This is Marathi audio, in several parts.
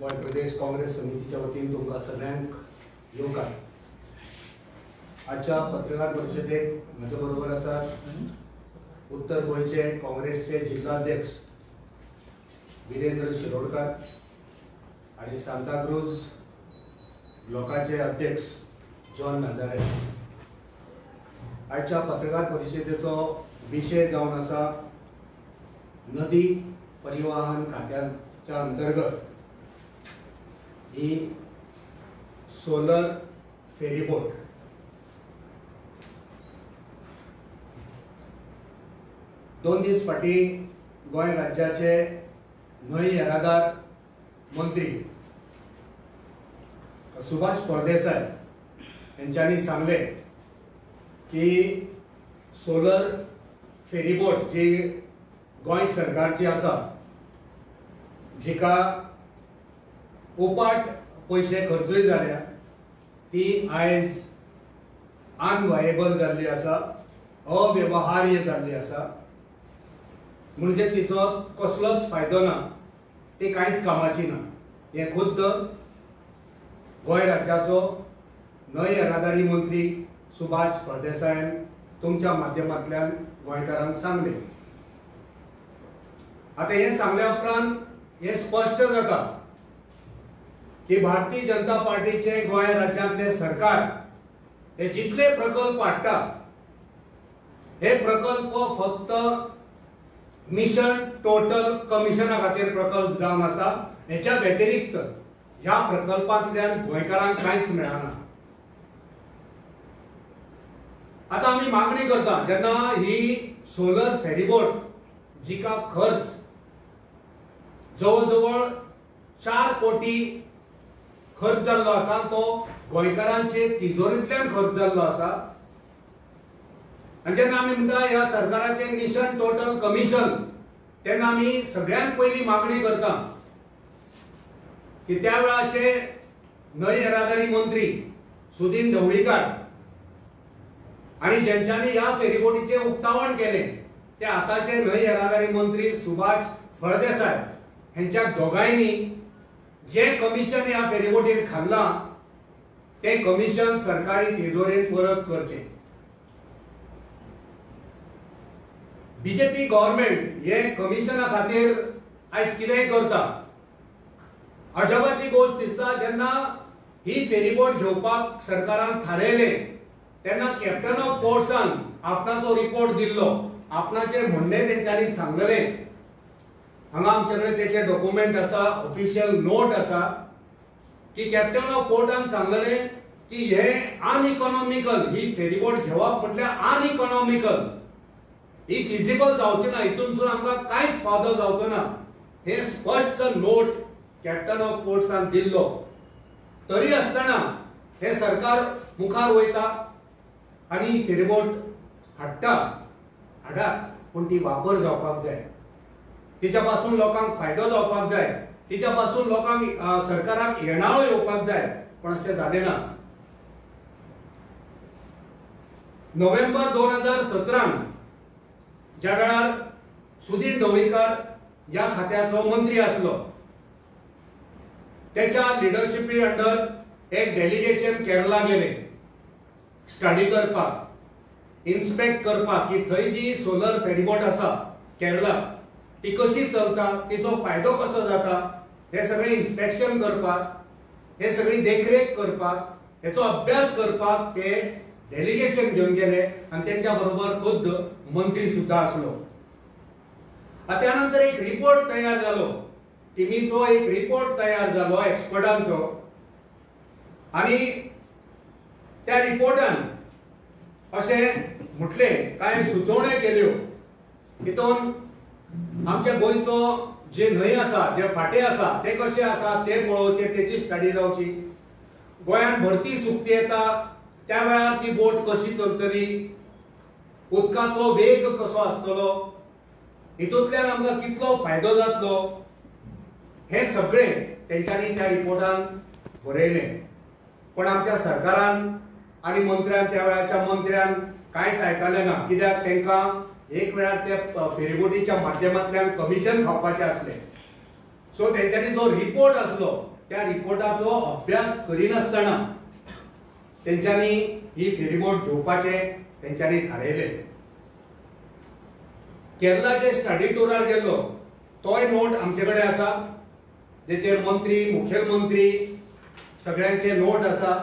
गोय प्रदेश काँग्रेस समितीच्या वतीन तुमकां सगळ्यांक येवकार। आजच्या पत्रकार परिषदेक म्हजे बरोबर आसात उत्तर गोयचे काँग्रेसचे जिल्हाध्यक्ष वीरेंद्र शिरोडकर आणि सांताक्रूज ब्लॉकाचे अध्यक्ष जॉन नाजारे। आजच्या पत्रकार परिषदेचो विषय जावन आसा नदी परिवहन खात्याच्या अंतर्गत ही सोलर फेरीबोट। दोन दीस फाटी गोय राज्याचे न्हय येरादार मंत्री सुभाष फळदेसाय यांच्यानी सांगले की सोलर फेरीबोट जी गोय सरकारची आसा जिका उपाट पैसे खर्चूय जाल्या ती आयज अनवायेबल जाल्ली आसा, अव्यवहार्य जाल्ली आसा, म्हणजे तिचो कसलोच फायदो ना, ती कांयच कामाची ना। हे खुद्द गोय राज्याचो न्हय येरादारी मंत्री सुभाष फळदेसायान तुमच्या माध्यमांतल्यान गोंयकारांक सांगले। आता हे सांगल्या उपरांत हे स्पष्ट जाता की भारतीय जनता पार्टीचे गोंय राज्यांतले सरकार हे जितले प्रकल्प हाडटा हे प्रकल्प फक्त मिशन टोटल कमिशना खातीर प्रकल्प जावन आसा। हेच्या व्यतिरिक्त ह्या प्रकल्पांतल्यान गोंयकारांक कांयच मेळना। आता आमी मागणी करता जेन्ना ही सोलर फेरीबोट जिका खर्च जवळ जवळ 4 कोटी खर्च जाल्लो आसा, तो गोंयकारांचे तिजोरींतल्यान खर्च जाल्लो आसा। आनी जेन्ना आमी म्हणटा ह्या सरकाराचे मिशन टोटल कमिशन तेन्ना आमी सगळ्यांत पयली मागणी करता की त्या वेळाचे न्हय येरादारी मंत्री सुदीन ढवळीकर आणि ज्यांच्यानी ह्या फेरीबोटीचे उक्तावण केले ते आताचे न्हय येरादारी मंत्री सुभाष फळदेसाय यांच्या दोगांयनी जे कमिशन ह्या फेरीबोटीर खाल्ला ते कमिशन सरकारी तिजोरीत परत करचे। बीजेपी गव्हर्नमेंट हे कमिशना खातीर आयज कितेंय करता। अजापाची गोष्ट दिसता जेन्ना ही फेरीबोट घेवपाक सरकारान थारायले तेन्ना कॅप्टन ऑफ पोर्ट्सान आपणाचो रिपोर्ट दिल्लो, आपणाचे म्हणणे तेंच्यांनी सांगलेले। हांगा आमच्याकडे तेचे डॉक्युमेंट आसा, ऑफिशियल नोट आसा की कॅप्टन ऑफ पोर्टान सांगलेले की हे अनइकॉनॉमिकल, ही फेरीबोट घेवप म्हटल्यार अनइकॉनॉमिकल, ही फिजिबल जावची ना, हितूनसून आमकां कांयच फायदो जावचो ना। हे स्पष्ट नोट कॅप्टन ऑफ पोर्ट्सान दिल्लो। तरी आसतना हे सरकार मुखार वयता आनी फेरीबोट हाडात, पूण ती वापर जावपाक जाय, तिच्या पासून लोकांक फायदो जावपाक जाय, तिच्या पासून लोकांक सरकाराक येणावळ येवपाक जाय, पण अशें जालें ना। नोव्हेंबर 2017 ज्या वेळार सुदीन ढवळीकर ह्या खात्याचो मंत्री आसलो त्याच्या लिडरशिपी अंडर एक डेलिगेशन केरला गेले स्टडी करपाक, इन्स्पेक्ट करपाक की थंय जी सोलर फेरीबोट आसा केरला ती कशी चलता, तिचो फायदो कसो जाता, हे सगळे इन्स्पेक्शन करपाक, हे सगळी देखरेख करपाक, हेचो अभ्यास करपाक ते डेलिगेशन घेवन गेले आणि त्यांच्या बरोबर खुद्द मंत्री सुद्धा आसलो। त्यानंतर एक रिपोर्ट तयार जालो, टीमीचो एक रिपोर्ट तयार जालो एक्सपर्टांचो, आणि त्या रिपोर्टान अशें म्हटले, कांय सुचोवण्यो केल्यो, हितून आमच्या गोंयचो जे न्हंय आसा, जे फाटे आसा ते कशे आसा ते पळोवचे, तेची स्टडी जावची। गोंयांत भरती सुकती येता त्या वेळार ती बोट कशी चलतली, उदकाचो वेग कसो आसतलो, हितूंतल्यान आमकां कितलो फायदो जातलो, हे सगळे तेंच्यांनी त्या रिपोर्टान बरयले। पण आमच्या सरकारान आणि मंत्र्यान, त्या वेळाच्या मंत्र्यान कांयच आयकलें ना, कित्याक तांकां एक वेळार ते फेरीबोटीच्या माध्यमांतल्यान कमिशन खावपाचे आसले। सो तेंच्यांनी जो रिपोर्ट असलो त्या रिपोर्टाचो अभ्यास करिनासतना तेंच्यांनी ही फेरीबोट घेवपाचे तेंच्यांनी थारायले. केरळाचे स्टडी टुरार गेल्लो तोय नोट आमचे कडेन आसा, जेचेर मंत्री मुखेलमंत्री सगळ्यांचे नोट आसा.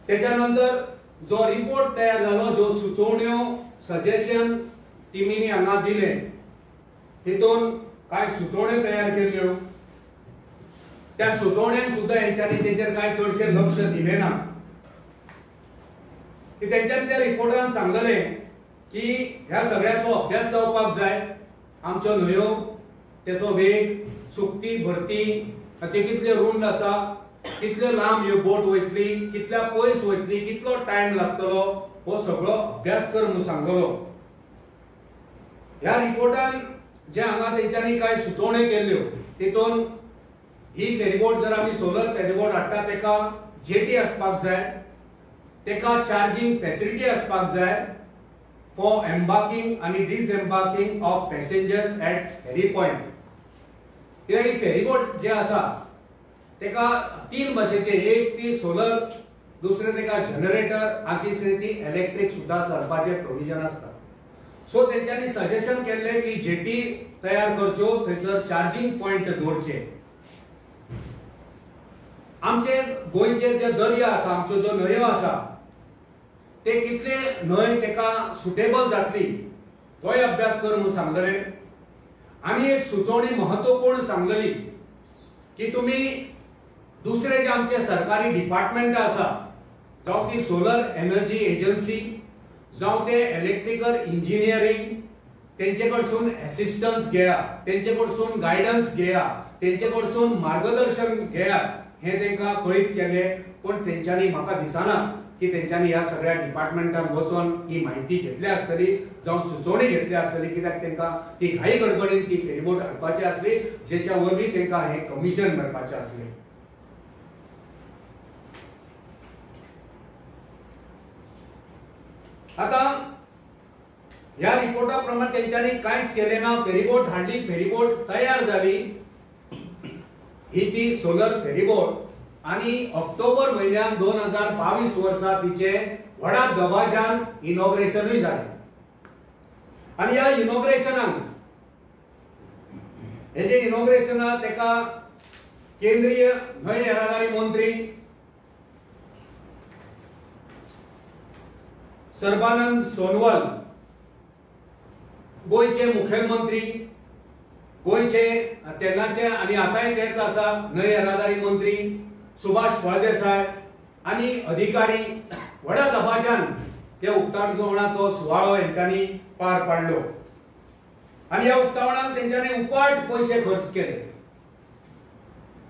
त्याच्यानंतर जो रिपोर्ट तयार जालो, ज्यो सुचोवण्यो सजेशन टिमीनी हांगा दिले, तितून काय सुचोवण्यो तयार केल्ल्यो. त्या सुचोवण्यांक सुद्धा यांच्यानी तेचेर काय चडशे लक्ष दिले ना. की तेंच्यांनी त्या रिपोर्टान सांगलेले की ह्या सगळ्याचो अभ्यास जावपाक जाय. आमच्यो न्हंयो, तेचो वेग, चुकती भरती, ते कितले रुंद आसा, कितले लांब ह्यो बोट वयतली, कितल्या पयस वयतली, कितलो टाइम लागतलो, हो सगळो अभ्यास कर म्हणून सांगलेलो. ह्या रिपोर्टान जे हांगा तेंच्यांनी काय सुचोवण्यो केल्ल्यो, तितून ही फेरीबोट जर आमी सोलर फेरीबोट हाडटा तेका जेटी आसपाक जाय, तेका चार्जिंग फॅसिलिटी आसपाक जाय फॉर एम्बार्किंग आणि disembarking of passengers at ferry point. कित्याक ही फेरीबोट जे आसा तेका 3 भाशेचे, एक ती सोलर, दुसरे तेका जनरेटर आणि तिसरी ती इलेक्ट्रिक सुद्धा चलपाचे प्रोविजन आसता. सो तेंच्यांनी सजेशन केल्ले की जेटी तयार करच्यो, थंयसर चार्जिंग पॉइंट दवरचे. आमचे गोंयचे जे दर्या आसा, आमच्यो ज्यो न्हंयो आसा, ते कितले न्हंय तेका सुटेबल जातली तोय अभ्यास कर म्हणून सांगलेले. आनी एक सुचोवणी महत्वपूर्ण सांगलेली की तुम्ही दुसरे जे आमचे सरकारी डिपार्टमेंट आसा, जावं ती सोलर एनर्जी एजन्सी, जावं ते इलेक्ट्रिकल इंजिनियरिंग, तेंचे कडसून असिस्टन्स घेया, तेंचे कडसून गायडन्स घेया, तेंचे कडसून मार्गदर्शन घेया, हे तेंका कळीत केले. पण तेंच्यांनी म्हाका दिसना की तेंच्यांनी ह्या सगळ्या डिपार्टमेंटान वचोन ही माहिती घेतली आसतली, जावं सुचोवणी घेतली आसतली. कित्याक तेंका ती घाई गडबडीन ती फेरीबोट हाडपाची आसली, जेच्या वरवीं तेंका हे कमिशन मेळपाचें आसलें. आता ह्या रिपोर्टा प्रमाणे तेंच्यांनी कांयच केले ना. फेरीबोट हाडली, फेरीबोट तयार जाली, ही ती सोलर फेरीबोट. आणि ऑक्टोबर महिन्यात 2022 वर्सा तिचे व्हडा दबाज्यान इनॉग्रेशनूय जालें. आणि ह्या इनॉग्रेशनाक, हेजे इनॉग्रेशनाक तेका केंद्रीय न्हंय येरादारी मंत्री सर्बानंद सोनोवाल, गोंयचे मुखेलमंत्री, गोंयचे तेन्नाचे आणि आतांय तेच आसा न्हंय येरादारी मंत्री सुभाष फळदेसाय आणि अधिकारी व्हडा दबाज्यान हे उक्तावणाचो सुवाळो हेंच्यांनी पार पाडलो. आणि ह्या उक्तावणाक तेंच्यांनी उपाट पयशे खर्च केले.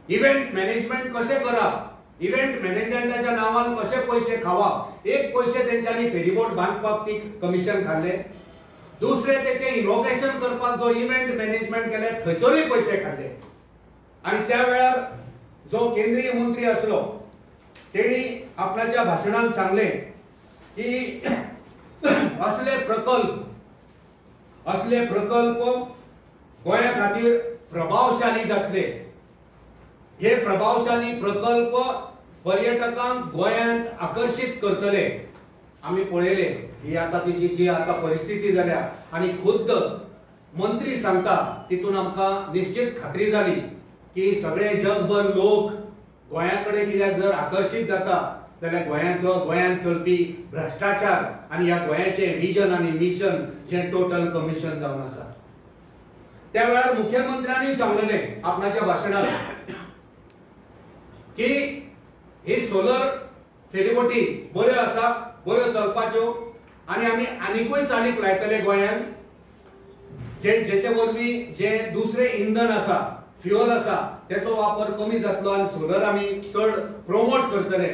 इव्हेंट मॅनेजमेंट कशें करप, इव्हेंट मॅनेजमेंटाच्या नांवान कशे पयशे खावप, एक पयशे तेंच्यांनी फेरीबोट बांदपाक ती कमिशन खाल्ले, दुसरे तेचे इनॉग्रेशन करपाक जो इव्हेंट मॅनेजमेंट केले थंयसरूय पयशे खाल्ले. आणि त्या वेळार जो केंद्रीय मंत्री असलो तेणी आपल्याच्या भाषणात सांगले की असले प्रकल्प गोंया खातीर प्रभावशाली जातले. हे प्रभावशाली प्रकल्प पर्यटकांक गोंयांत आकर्षित करतले. आम्ही पळयले ही आता तिची जी आता परिस्थिती जाल्या आणि खुद्द मंत्री सांगता तितून आमकां निश्चित खात्री जाली की सगळे जगभर लोक गोंयाकडे कित्याक जर आकर्षित जाता जाल्यार गोंयांत चलपी भ्रष्टाचार आणि ह्या गोंयाचे विजन आणि मिशन जे टोटल कमिशन जावन आसा. त्या वेळार मुख्यमंत्र्यांनी सांगलेले आपणाच्या भाशणात की ही सोलर फेरीबोटी बऱ्यो आसा, बऱ्यो चलपाच्यो आणि आमी आनीकूय चालीक लायतले गोंयांत, जेचे वरवीं जे दुसरे इंधन आसा, फ्युअल आसा, त्याचो वापर कमी जातलो आणि सोलर आमी चड प्रोमोट करतले.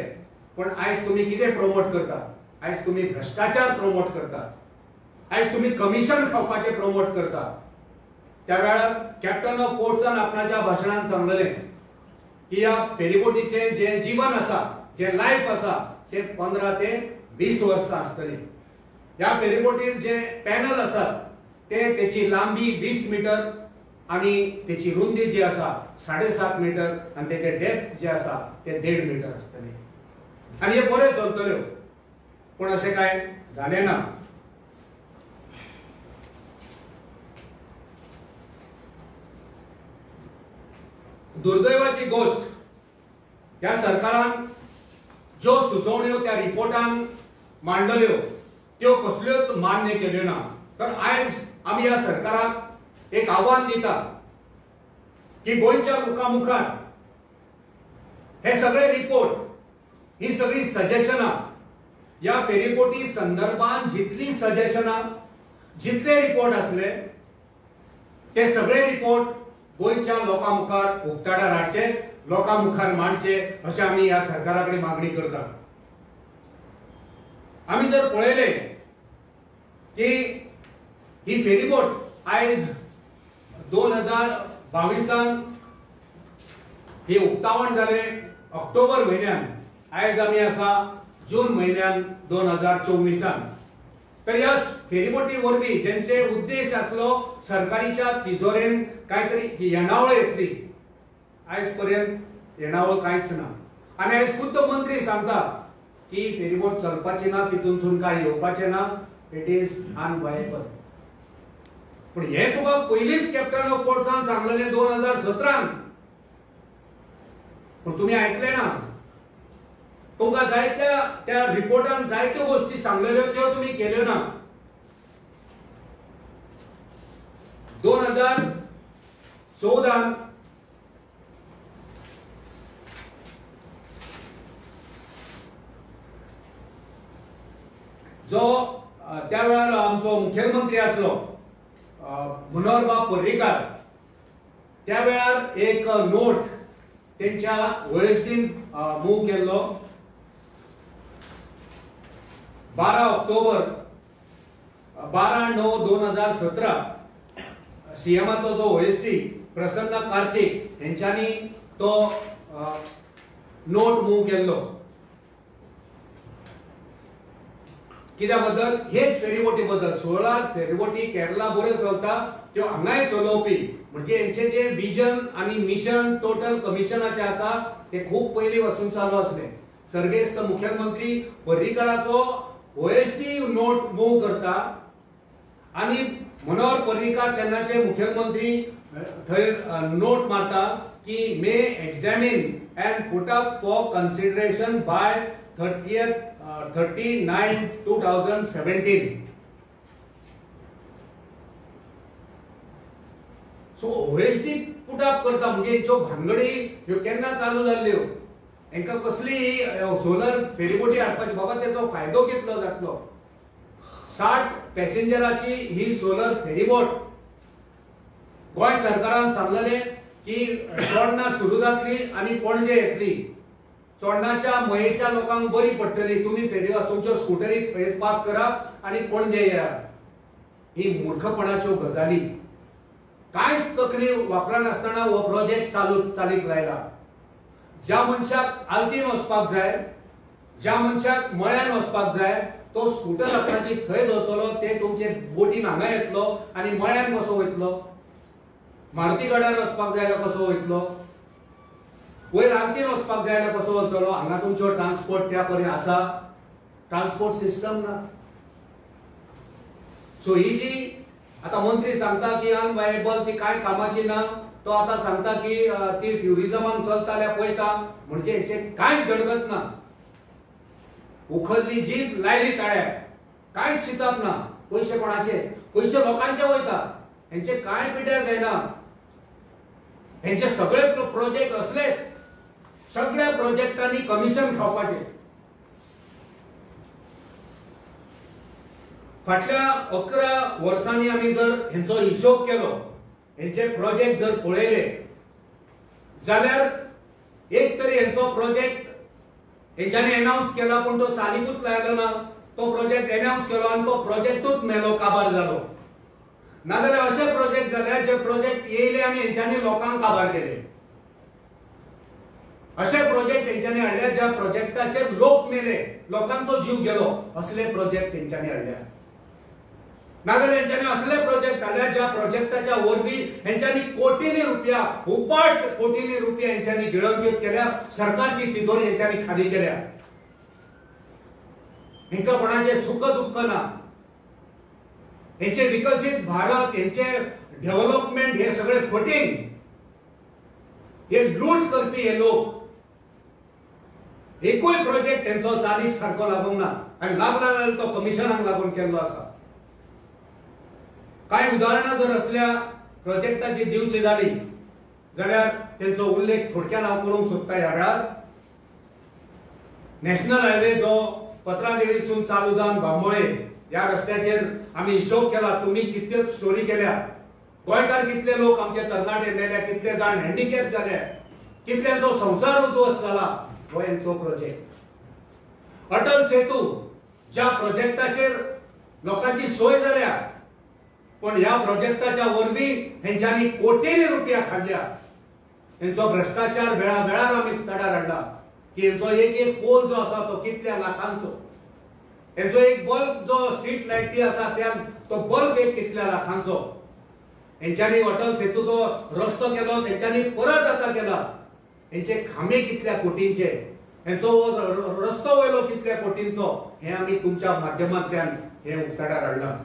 पण आयज तुम्ही कितें प्रोमोट करता? आयज तुम्ही भ्रष्टाचार प्रोमोट करता, आयज तुम्ही कमिशन खावपाचे प्रोमोट करता. त्या वेळार कॅप्टन ऑफ पोर्ट्सान आपणाच्या भाशणांत सांगलेले की ह्या फेरीबोटीचे जे जीवन आसा, जे लायफ आसा, ते 15 ते 20 वर्सां आसतली. ह्या फेरीबोटीर जे पॅनल आसात ते तेची लांबी 20 मीटर, आणि त्याची रुंदी जी आसा 7.5 मीटर आणि त्याचे डेप्थ जे आसा ते 1.5 मीटर आसतले आणि हे बरे चलतल्यो. पण असे काय झाले ना. दुर्दैवाची गोष्ट, ह्या सरकारान ज्यो सुचोवण्यो त्या रिपोर्टान मांडल्यो त्यो कसल्योच मान्य केल्यो ना. तर आयज आमी ह्या सरकाराक एक आव्हान दिता की गोंयच्या लोकां मुखार हे सगळे रिपोर्ट, ही सगळी सजेशनां, या फेरीपोटी संदर्भात जितली सजेशनां, जितले रिपोर्ट असले ते सगळे रिपोर्ट गोंयच्या लोकां मुखार उक्ताडार हाडचे, लोकां मुखार मांडचे अशें आमी ह्या सरकाराकडे मागणी करता. आमी जर पळयले की ही फेरीबोट आयज 2022 ही उक्तावण जाले ऑक्टोबर म्हयन्यान, आयज आमी आसा जून म्हयन्यान 2024. तर ह्या फेरीबोटी वरवीं जेंचे उद्देश आसलो सरकारीच्या तिजोरेन काहीतरी येणावळ येतली, आयज पर्यंत येणावळ कांयच ना. आनी आयज खुद्द मंत्री सांगता की फेरीबोट चलपाची ना, तितूनसून काय येवपाचे ना, इट इज अनवायबल. पण हे तुका पयलींच कॅप्टन ऑफ पोर्ट्सान सांगलेलें 2017. पण तुम्ही ऐकले ना. तुमकां जायत्या त्या रिपोर्टान जायत्यो गोष्टी सांगलेल्यो त्यो तुम्ही केल्यो ना. 2014 जो त्या वेळार आमचो मुख्यमंत्री आसलो मनोहरबाब पर्रीकार, त्या वेळार एक नोट त्यांच्या ओएसडीन मूव केल्लो 12 ऑक्टोबर 12/9/2017 सीएमाचो जो ओएसडी प्रसन्न कार्तिक यांच्यानी तो नोट मूव केल्लो. कित्या बद्दल? हेच फेरीबोटी बद्दल. 16 फेरीबोटी केरला बऱ्यो चलता त्यो हांगाय चलोवपी, म्हणजे यांचे जे विजन आणि मिशन टोटल कमिशनाचे आसा ते खूप पयलीं पासून चालू असले. सर्गेस्त मुख्यमंत्री पर्रीकाराचो ओएसडी नोट मूव करता आणि मनोहर पर्रीकार तेन्नाचे मुख्यमंत्री थंय नोट मारता की may examine and put up for consideration by 30/9/2017. So OSD put up करता म्हणजे ह्यो भानगडी ह्यो केन्ना चालू जाल्ल्यो, हांकां कसली सोलर फेरीबोटी हाडपाची, बाबा त्याचो फायदो कितलो जातलो. 60 पॅसेंजराची ही सोलर फेरीबोट गोंय सरकारान सांगलेले की चोडणा सुरू जातली आणि पणजे येतली. चोडणाच्या मयेच्या लोकांक बरी पडटली. तुम्ही फेरी तुमच्यो स्कूटरी थंय पार्क करात आणि पणजे येयात. ही मूर्खपणाच्यो गजाली. कांयच तकली वापरनासतना हो प्रोजेक्ट चालीक लायला. ज्या मनशाक आल्तीन वचपाक जाय, ज्या मनशाक मळ्यान वचपाक जाय, तो स्कूटर आपणाची थंय दवरतलो, ते तुमचे बोटीन हांगा येतलो आणि मळ्यान कसो वयतलो. मारुती गाड्यार वचपाक जाय जाल्यार कसो वयतलो, वयर आल्तीन वचपाक जाय जाल्यार कसो वयतलो. हांगा तुमचो ट्रान्सपोर्ट त्या पर्यंत आसा, ट्रान्सपोर्ट सिस्टम ना. सो ही जी आता मंत्री सांगता की अनवायबल, ती काय कामाची ना. तो आता सांगता की ती ट्युरिझमाक चलता जाल्यार पळयता, म्हणजे हेचे कांयच धडगत ना. उखल्ली जीभ लायली ताळ्याक, कांयच शिताप ना. पैसे कोणाचे? पैसे लोकांचे वयता. हेंचे कांय पिड्यार जायना. हेंचे सगळे प्रोजेक्ट असले, सगळ्या प्रोजेक्टांनी कमिशन खावपाचे. फाटल्या 11 वर्सांनी आमी जर हेंचो हिशोब केलो, हेंचे प्रोजेक्ट जर पळयले जाल्यार एक तरी हेंचो प्रोजेक्ट हेंच्यांनी अनाउन्स केला पण तो चालीकूच लायलो ना. तो प्रोजेक्ट अनाउन्स केलो आणि तो प्रोजेक्टूच मेलो, काबार जालो. नाजाल्यार असे प्रोजेक्ट जाले जे प्रोजेक्ट येयले आणि हेंच्यांनी लोकांक काबार केले. असे प्रोजेक्ट तेंच्यांनी हाडले ज्या प्रोजेक्टाचेर लोक मेले, लोकांचो जीव गेलो. असले प्रोजेक्ट तेंच्यांनी हाडल्या. नाजाल्यार हेंच्यांनी असले प्रोजेक्ट हाडल्या ज्या प्रोजेक्टाच्या वरवीं हेंच्यांनी कोटींनी रुपया उपाट कोटींनी रुपया हेंच्यांनी गिळंकीत केल्या सरकारची तिजोरी हेंच्यांनी खाली केल्या हेंका कोणाचे सुख दुःख ना हेंचे विकसित भारत हेंचे डेव्हलपमेंट हे सगळे फटींग हे लूट करपी हे लोक एकूय प्रोजेक्ट तेंचो चालीक सारको लागूंक ना आनी लागला जाल्यार तो कमिशनाक लागून केल्लो आसा कांय उदाहरणां जर असल्या प्रोजेक्टाची दिवची जाली जाल्यार तेंचो उल्लेख थोडक्यान हांव करूंक सोदता ह्या वेळार नॅशनल हायवे जो पत्रादेवीसून चालू जावन बांबोळे ह्या रस्त्याचेर आमी हिशोब केला तुमी कितल्योच स्टोरी केल्या गोंयकार कितले लोक आमचे तरणाटे मेले कितले जाण हँडिकॅप जाले कितल्यांचो संसार उद्ध्वस्त जाला हो हेंचो प्रोजेक्ट अटल सेतू ज्या प्रोजेक्टाचेर लोकांची सोय जाल्या पण ह्या प्रोजेक्टाच्या वरवीं हेंच्यांनी कोटींनी रुपया खाल्ल्या हेंचो भ्रष्टाचार वेळावेळार आमी तडार हाडला की हेंचो एक पोल जो आसा तो कितल्या लाखांचो हेंचो एक बल्ब जो स्ट्रीट लायटी आसा त्या तो बल्ब एक कितल्या लाखांचो हेंच्यांनी अटल सेतूचो रस्तो केलो तेंच्यांनी परत आतां केला हेंचे खांबे कितल्या कोटींचे हेंचो रस्तो वयलो कितल्या कोटींचो हे आमी तुमच्या माध्यमांतल्यान हे उक्ताडार हाडला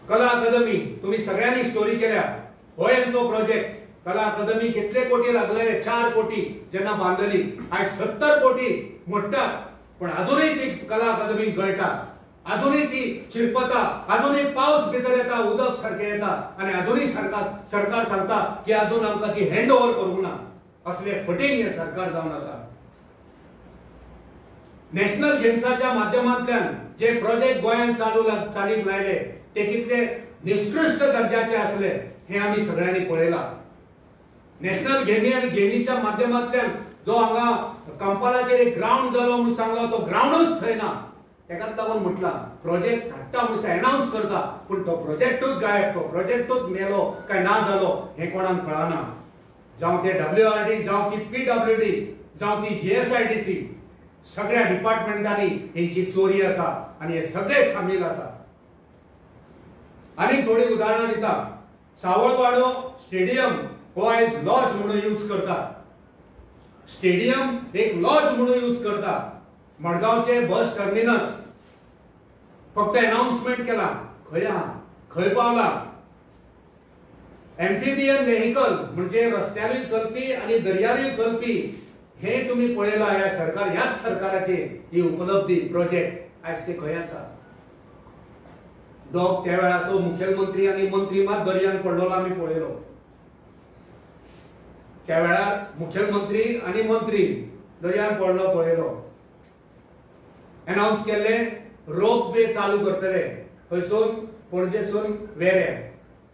कला अकादमी तुम्ही सगळ्यांनी स्टोरी केल्या हो हेंचो प्रोजेक्ट कला अकादमी कितले कोटी लागले 4 कोटी जेन्ना बांदली आज 70 कोटी मोडटात पण अजूनही ती कला अकादमी गळटा अजूनही ती शिरपता अजूनही पावस भितर येता उदक सारखे येता आणि अजूनही सरकार सांगता की अजून आमकां ती हँड ओव्हर करूंक ना असले फटींग हे सरकार जावन आसा नॅशनल गेम्साच्या माध्यमांतल्यान जे प्रोजेक्ट गोंयांत चालीक लायले ते कितले निकृष्ट दर्जाचे असले हे आम्ही सगळ्यांनी पळयला नॅशनल गेमी आणि गेमीच्या माध्यमांतल्यान जो हांगा कंपालाचेर एक ग्राउंड जालो म्हणून सांगलो तो ग्राउंडूच थंय ना तेकाच लागून म्हटला प्रोजेक्ट हाडटा म्हणून अनाउन्स करता पण तो प्रोजेक्टूच गायब तो प्रोजेक्टूच मेलो काय ना जालो हे कोणाक कळना जावं ते WRD जावं ती PWD जावं ती GSIDC सगळ्या डिपार्टमेंटांनी हेंची चोरी आसा आणि हे सगळे सामील आसा आणि थोडी उदाहरणं दिता सावळवाडो स्टेडियम हो आयज लॉज म्हणून यूज करतात स्टेडियम एक लॉज म्हणून यूज करतात मडगावचे बस टर्मिनस फक्त अनाउन्समेंट केला खंय आहा खंय पावला एम्फिबियन व्हेहिकल म्हणजे रस्त्यारूय चलपी आणि दर्यारूय चलपी हे तुम्ही पळयला ह्याच सरकाराची ही उपलब्धी प्रोजेक्ट आज ते खंय आसा दोग त्या वेळाचो मुख्यमंत्री आणि मंत्री मात दर्यान पडलेलो आम्ही पळयलो त्या वेळार मुख्यमंत्री आणि मंत्री दर्यान पळयलो अनाउन्स केले रोप वे चालू करतले खंयसून पणजेसून वेऱ्या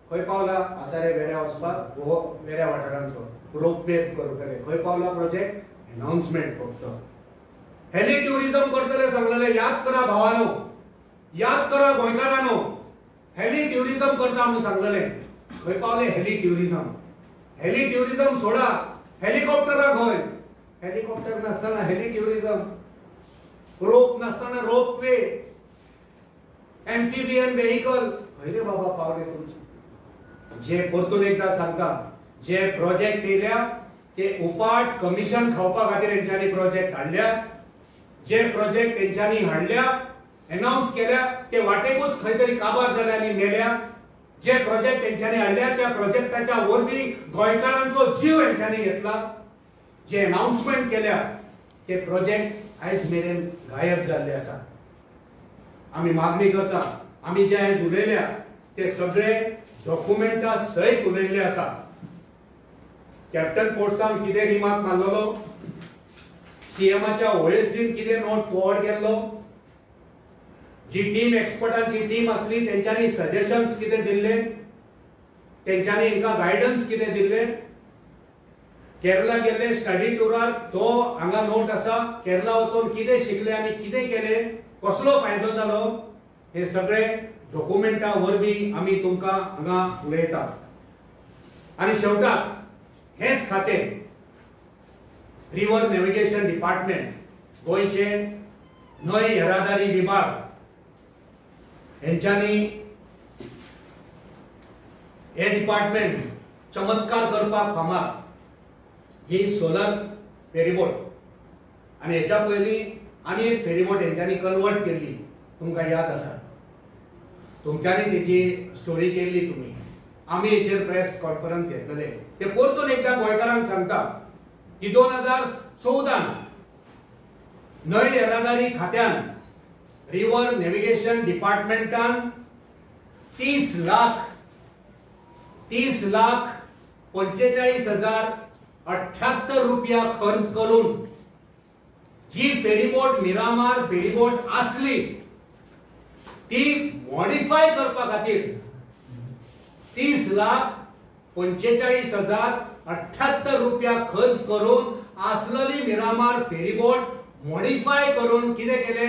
खंय पावला आसारे वेऱ्या वचपाक हो वेऱ्या वाठारांचो रोप वे करतले खंय पावला प्रोजेक्ट अनाउन्समेंट फक्त हेली टुरिझम करतले सांगलेले याद करा भावानो याद करा गोंयकारांनो हेली टुरिझम करता म्हणून सांगलेले खंय पावले हेली टुरिझम सोडा हेलिकॉप्टरा खंय हेलिकॉप्टर नासतना हेली टुरिझम रोप नासतना रोप वे एम्फिबियन व्हेहिकल खंय रे बाबा पावले तुमचे जे परतून एकदा सांगता जे प्रोजेक्ट येयल्या ते उपाट कमिशन खावपा खातीर हेंच्यांनी प्रोजेक्ट हाडल्या जे प्रोजेक्ट तेंच्यांनी हाडल्या अनाउन्स केल्या ते वाटेकूच खंय तरी काबार जाले आनी मेल्या जे प्रोजेक्ट तेंच्यांनी हाडल्या त्या प्रोजेक्टाच्या वरवीं गोंयकारांचो जीव हेंच्यांनी घेतला जे अनाउन्समेंट केल्या ते प्रोजेक्ट आयज मेरेन गायब जाल्ले आसा आमी मागणी करता आमी जे आयज उलयल्या ते सगळे डॉक्युमेंटा सयत उलयल्ले आसा कॅप्टन पोर्ट्सान कितें रिमार्क मारलेलो सीएमाच्या OSDन कितें नोट फॉरवर्ड केल्लो जी टीम एक्सपर्टांची टीम असली तेंच्यांनी सजेशन्स कितें दिल्ले तेंच्यांनी हांकां गायडन्स कितें दिल्ले केरला गेल्ले स्टडी टुरार तो हांगा नोट आसा केरला वचून कितें शिकले आनी कितें केले कसलो फायदो जालो हे सगळे डॉक्युमेंटा वरवीं आमी तुमकां हांगा उलयतात आनी शेवटाक हेच खातें रिव्हर नॅव्हिगेशन डिपार्टमेंट गोंयचे न्हंय येरादारी विभाग हेंच्यांनी हे डिपार्टमेंट चमत्कार करपाक फामाद ही सोलर फेरीबोट आणि हेच्या पयलीं आनी एक फेरीबोट हेंच्यांनी कन्वर्ट केल्ली तुमकां याद आसा तुमच्यांनी तेची स्टोरी केल्ली तुमी आमी हेचेर प्रेस कॉन्फरन्स घेतलेले ते परतून एकदा गोंयकारांक सांगता की 2014 न्हय येरादारी खात्यान रिव्हर नेव्हिगेशन डिपार्टमेंटान 30 लाख 45,078 रुपया खर्च करून जी फेरीबोट मिरामार फेरीबोट आसली ती मॉडिफाय करपा खातीर 30,45,078 रुपया खर्च करून आसलेली मिरामार फेरीबोट मॉडिफाय करून कितें केले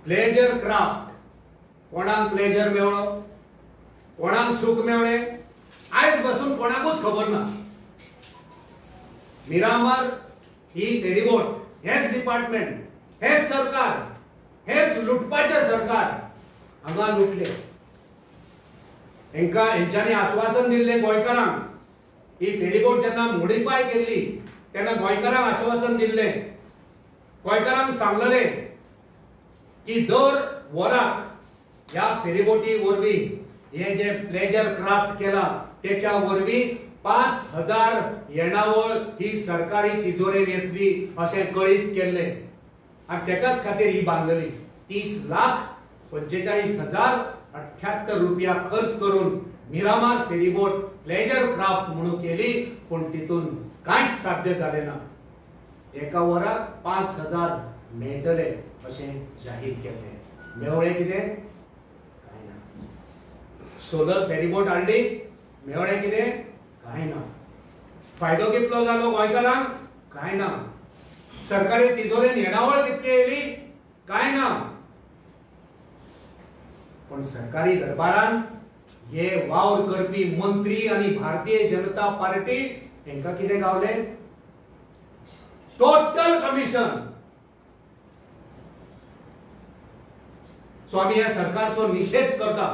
प्लेजर क्राफ्ट कोणाक प्लेजर मेळ्ळो कोणाक सुख मेळ्ळे आयज बसून कोणाकूच खबर ना मिरामार ही फेरीबोट हेच डिपार्टमेंट हेच सरकार हेच लुटपाचे सरकार हांगा लुटले हेंच्यांनी आश्वासन दिल्ले गोंयकारांक ही फेरीबोट जेन्ना मॉडिफाय केल्ली तेन्ना गोंयकारांक आश्वासन दिल्ले गोंयकारांक सांगलेले की दर वराक ह्या फेरीबोटी वरवीं हे जे प्लेजर क्राफ्ट केला त्याच्या वरवीं 5,000 येणावळ ही सरकारी तिजोरेन येतली अशें कळीत केल्ले आनी तेकाच खातीर ही बांदलेली 30,45,078 रुपया खर्च करून मिरामार फेरीबोट प्लेजर क्राफ्ट म्हणून केली पण तितून कांयच साध्य जालें ना एका वराक 5,000 मेळटले अशें जाहीर केल्लें मेवळें कितें कांय ना सोलर फेरीबोट हाडली मेवळें कितें कांय ना फायदो कितलो जालो गोंयकारांक कांय ना सरकारी तिजोरेन येणावळ कितली येयली कांय ना पण सरकारी दरबारान हे वावर करपी मंत्री आणि भारतीय जनता पार्टी हेंका कितें गावले टोटल कमिशन सो आमी ह्या सरकारचो निषेध करता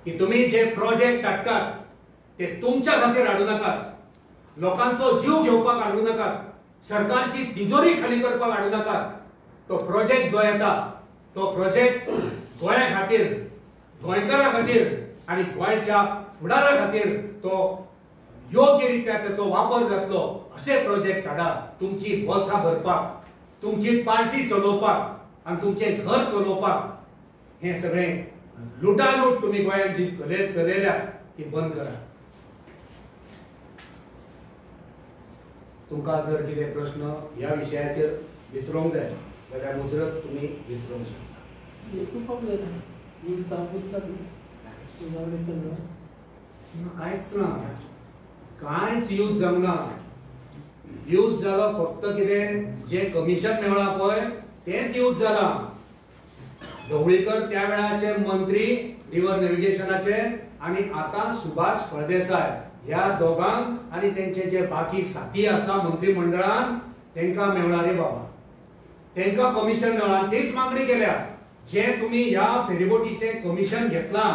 की तुम्ही जे प्रोजेक्ट हाडटात ते तुमच्या खातीर हाडू नाकात लोकांचो जीव घेवपाक हाडू नाकात सरकारची तिजोरी खाली करपाक हाडू नाकात तो प्रोजेक्ट जो येता तो प्रोजेक्ट गोंया खातीर गोंयकारां खातीर आणि गोंयच्या फुडारा खातीर तो योग्य रित्या त्याचो वापर जातलो असे प्रोजेक्ट हाडा तुमची बोल्सां भरपाक तुमची पार्टी चलोवपाक आणि तुमचे घर चलोवपाक हे सगळे लुटालूट तुम्ही गोंयांत जी चलयल्या ती बंद करा तुमकां जर कितें प्रश्न ह्या विशयाचेर विचारूंक जाय जाल्यार मुजरत तुमी विचारूंक शकता कांयच ना कांयच यूज जमना यूज जालो फक्त कितें जे कमिशन मेळ्ळा पळय तेच यूज जाला ढवळीकर त्या वेळाचे मंत्री रिव्हर नेव्हिगेशनाचे आणि आता सुभाष फळदेसाय ह्या दोगांक आणि त्यांचे जे बाकी साथी आसा मंत्रिमंडळान तेंका मेळ्ळा रे बाबा तेंका कमिशन मेळ्ळा तीच मागणी केल्या जे तुम्ही ह्या फेरीबोटीचे कमिशन घेतला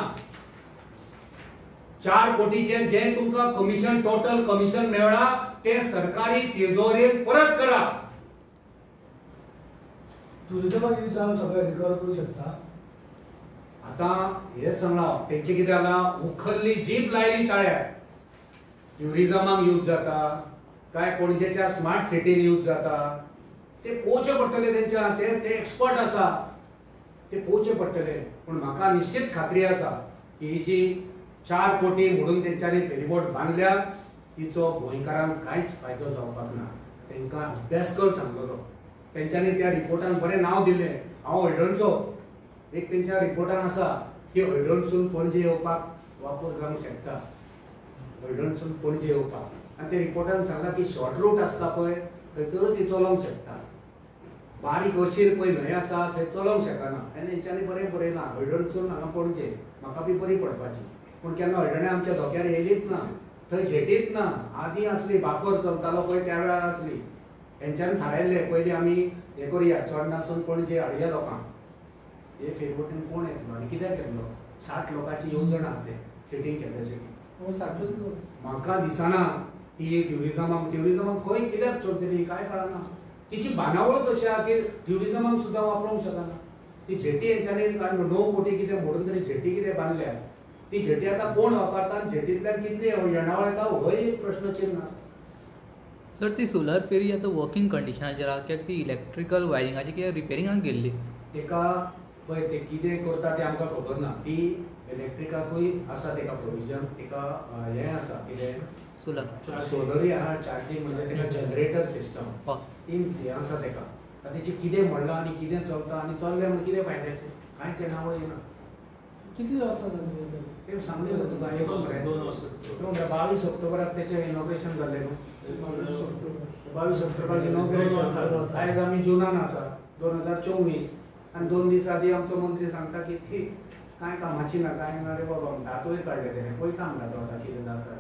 4 कोटीचे जे तुमका कमिशन टोटल कमिशन मेळ्ळा ते सरकारी तिजोरीत परत करा टुरिझमाक यूज जावन सगळें रिकवर करू शकता आता हेच सांगला तेंचे कितें जाला उखल्ली जीप लायली ताळ्यार ट्युरिझमाक यूज जाता काय पणजेच्या स्मार्ट सिटीन यूज जाता ते पोवचे पडटले तेंच्या ते एक्सपर्ट आसा ते पोवचे पडटले पण म्हाका निश्चित खात्री आसा की ही जी 4 कोटी म्हणून तेंच्यांनी फेरीबोट बांदल्या तिचो गोंयकारांक कांयच फायदो जावपाक ना तेंकां अभ्यास कर सांगलेलो तेंच्यांनी त्या रिपोर्टान बरें नांव दिल्लें हांव हळडणचो एक तेंच्या रिपोर्टान आसा की हळडणसून पणजे येवपाक वापर जावंक शकता हळडणसून पणजे येवपाक आनी ते रिपोर्टान सांगला की शॉर्ट रूट आसता पळय थंयसरूच ती चलोवंक शकता बारीक अशीर पळय न्हंय आसा थंय चलोवंक शकना आनी तेंच्यांनी बरें बरयलां हळडणसून हांगा पणजे म्हाका बी बरी पडपाची पूण केन्ना हळडणे आमच्या धोक्यार येयलीच ना थंय झेटीच ना आदीं आसली बाफर चलतालो पळय त्या वेळार आसली हेंच्यान थारायल्लें पयलीं आमी हें करुया चोडणासून पणजे हाडुया लोकांक हे फेरवटेन कोण येतलो आनी कित्याक येतलो 60 लोकांची येवजण आहा ते सिटींग कॅपेसिटी म्हाका दिसना की ट्युरिजमाक खंय कित्याक चलतली काय कळना तिची बांदावळ कशी आहा की ट्युरिजमाक सुद्दां वापरूंक शकना ती जेटी हेंच्यांनी 9 कोटी कितें म्हणून तरी जेटी कितें बांदल्या ती जेटी आतां कोण वापरता आनी जेटींतल्यान कितली येणावळ येता हो एक प्रश्न चिन्ह आसा सर ती सोलर फेरी आतां वर्किंग कंडिशनाचेर आहा कित्याक ती इलेक्ट्रिकल वायरिंगाची कित्याक रिपेरिंगाक गेल्ली तेका पळय ते कितें करता तें आमकां खबर ना ती इलेक्ट्रिकाकूय आसा तेका प्रोविजन तेका हें आसा कितें सोलरूय आहा चार्जींग म्हणजे तेका जनरेटर सिस्टम तीन हें आसा तेका आतां तेचें कितें म्हणलां आनी कितें चलता आनी चल्लें म्हण कितें फायद्याचें कांयच येणावळ येना किती वर्सां जाली तें सांगलें तुका हे मरे 22 ऑक्टोबराक तेचें इनॉग्रेशन जाल्लें न्हू 22 ऑक्टोबराक इनॉग्रेशन आयज आमी जुनान आसा 2024 आनी 2 दीस आदीं आमचो मंत्री सांगता की ती कांय कामाची ना कांय ना रे बाबा म्हणटा आतां काडलें तेणें पळयता म्हणटा तो आतां कितें जाता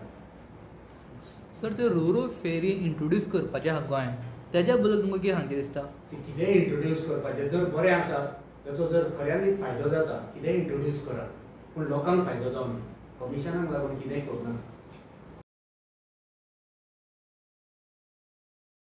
सर ते रोरो फेरी इंट्रोड्यूस करपाचें आहा गोंयांत तेज्या बद्दल तुमकां कितें सांगचें दिसता ती कितें इंट्रोड्यूस करपाचें जर बरें आसा ताचो जर खऱ्यांनीच फायदो जाता कितेंय इंट्रोड्यूस करात पूण लोकांक फायदो जावं न्ही कमिशनाक लागून कितेंय करूं नाका